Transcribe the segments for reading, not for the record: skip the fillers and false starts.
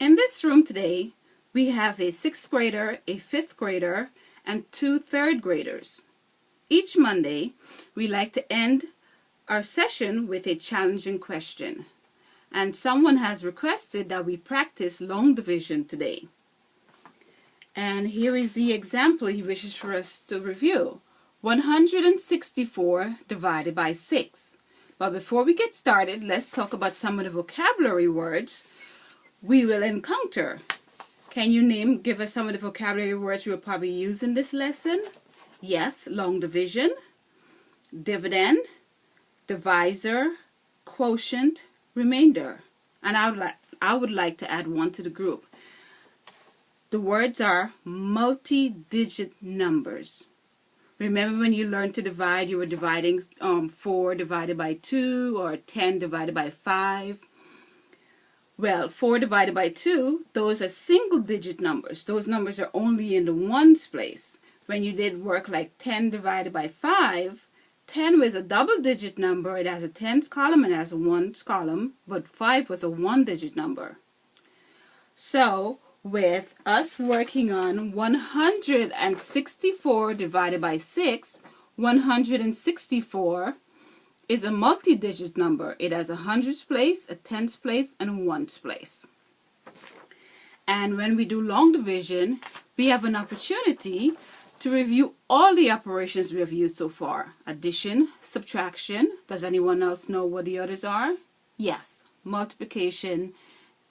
In this room today, we have a 6th grader, a 5th grader, and 2 3rd graders. Each Monday, we like to end our session with a challenging question. And someone has requested that we practice long division today. And here is the example he wishes for us to review. 164 divided by 6. But before we get started, let's talk about some of the vocabulary words we will encounter. Can you give us some of the vocabulary words we'll probably use in this lesson? Yes, long division, dividend, divisor, quotient, remainder. And I would like to add one to the group. The words are multi-digit numbers. Remember when you learned to divide, you were dividing 4 divided by 2 or 10 divided by 5. Well, 4 divided by 2, those are single-digit numbers. Those numbers are only in the ones place. When you did work like 10 divided by 5, 10 was a double-digit number. It has a tens column and it has a ones column, but 5 was a one-digit number. So, with us working on 164 divided by 6, 164 is a multi-digit number. It has a hundreds place, a tens place, and a ones place. And when we do long division, we have an opportunity to review all the operations we have used so far. Addition, subtraction. Does anyone else know what the others are? Yes, multiplication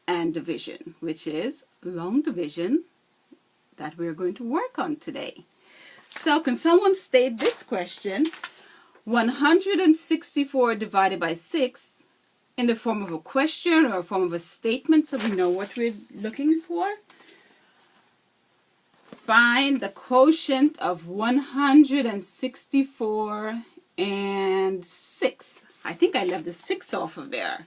and division, which is long division that we're going to work on today. So can someone state this question? 164 divided by 6 in the form of a question or a form of a statement so we know what we're looking for. Find the quotient of 164 and 6. I think I left the 6 off of there.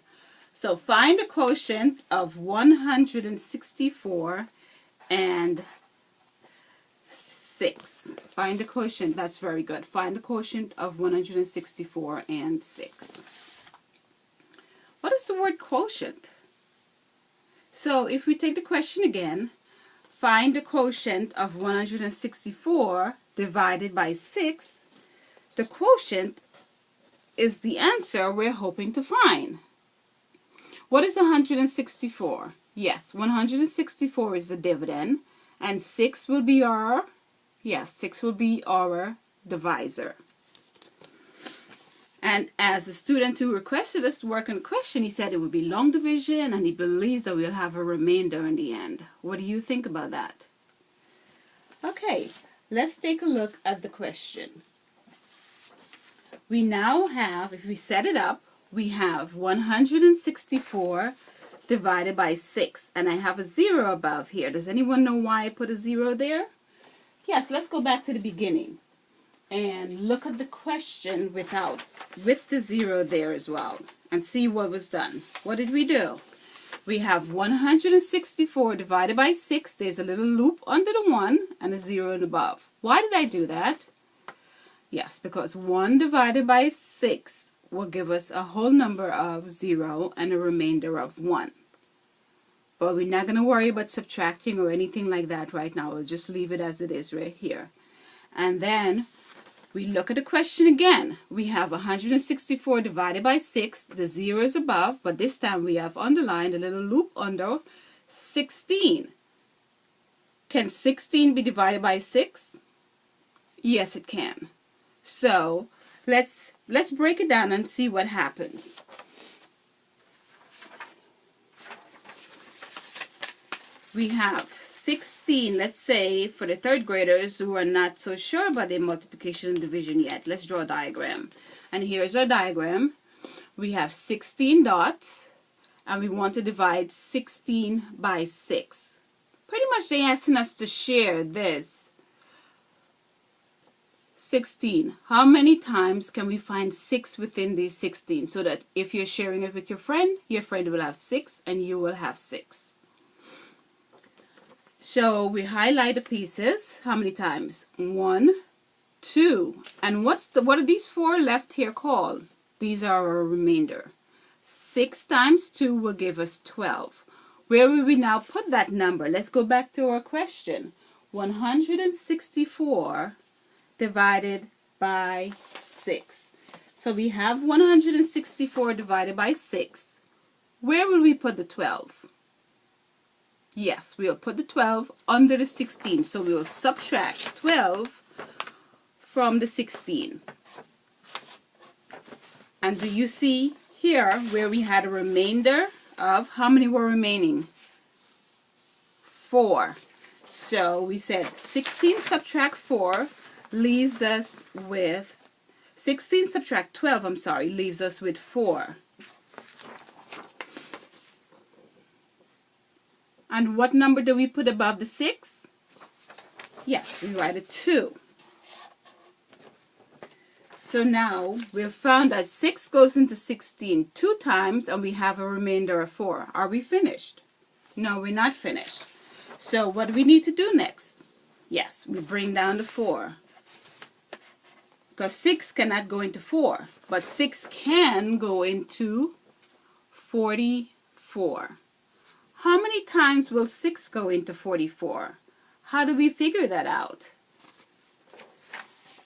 So find the quotient of 164 and 6. Find the quotient. That's very good. Find the quotient of 164 and 6. What is the word quotient? So if we take the question again, find the quotient of 164 divided by 6. The quotient is the answer we're hoping to find. What is 164? Yes, 164 is the dividend, and 6 will be our, 6 will be our divisor. And as the student who requested us to work on the question, he said it would be long division, and he believes that we'll have a remainder in the end. What do you think about that? Okay, let's take a look at the question. We now have, if we set it up, we have 164 divided by 6. And I have a 0 above here. Does anyone know why I put a 0 there? Yes, let's go back to the beginning and look at the question with the 0 there as well and see what was done. What did we do? We have 164 divided by 6. There's a little loop under the 1 and a 0 above. Why did I do that? Yes, because 1 divided by 6 will give us a whole number of 0 and a remainder of 1. But we're not going to worry about subtracting or anything like that right now. We'll just leave it as it is right here. And then we look at the question again. We have 164 divided by 6. The 0 is above, but this time we have underlined a little loop under 16. Can 16 be divided by 6? Yes, it can. So let's break it down and see what happens. We have 16, let's say, for the 3rd graders who are not so sure about their multiplication and division yet. Let's draw a diagram. And here's our diagram. We have 16 dots, and we want to divide 16 by 6. Pretty much they're asking us to share this 16. How many times can we find 6 within these 16? So that if you're sharing it with your friend will have 6 and you will have 6. So we highlight the pieces. How many times? 1, 2. And what are these 4 left here called? These are our remainder. 6 times 2 will give us 12. Where will we now put that number? Let's go back to our question. 164 divided by 6. So we have 164 divided by 6. Where will we put the 12? Yes, we'll put the 12 under the 16. So we will subtract 12 from the 16. And do you see here where we had a remainder of, how many were remaining? 4. So we said 16 subtract 4 leaves us with, 16 subtract 12, I'm sorry, leaves us with 4. And what number do we put above the 6? Yes, we write a 2. So now we've found that 6 goes into 16 2 times and we have a remainder of 4. Are we finished? No, we're not finished. So what do we need to do next? Yes, we bring down the 4. Because 6 cannot go into 4, but 6 can go into 44. How many times will 6 go into 44? How do we figure that out?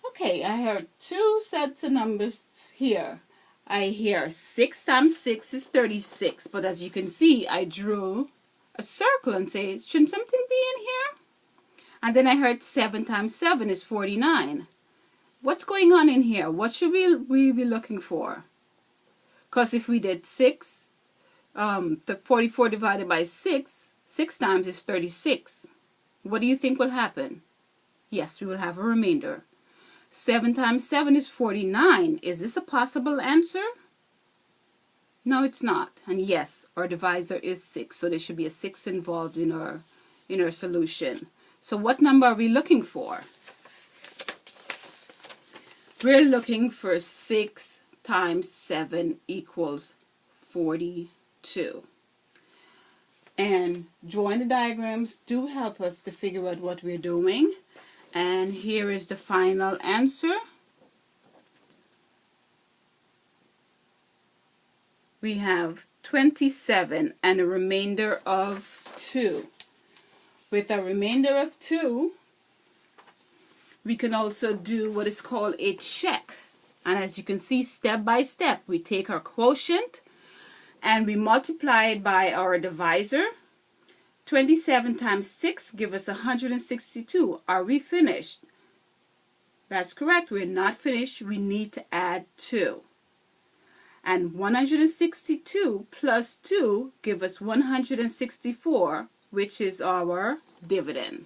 Okay, I heard 2 sets of numbers here. I hear 6 times 6 is 36, but as you can see, I drew a circle and say, shouldn't something be in here? And then I heard 7 times 7 is 49. What's going on in here? What should we be looking for? Because if we did 6, the 44 divided by 6, 6 times is 36. What do you think will happen? Yes, we will have a remainder. 7 times 7 is 49. Is this a possible answer? No, it's not. And yes, our divisor is 6, so there should be a 6 involved in our solution. So what number are we looking for? We're looking for 6 times 7 equals 42. And drawing the diagrams do help us to figure out what we're doing. And here is the final answer. We have 27 and a remainder of 2. With a remainder of 2, we can also do what is called a check. And as you can see, step by step, we take our quotient and we multiply it by our divisor. 27 times 6 gives us 162. Are we finished? That's correct. We're not finished. We need to add 2. And 162 plus 2 give us 164, which is our dividend.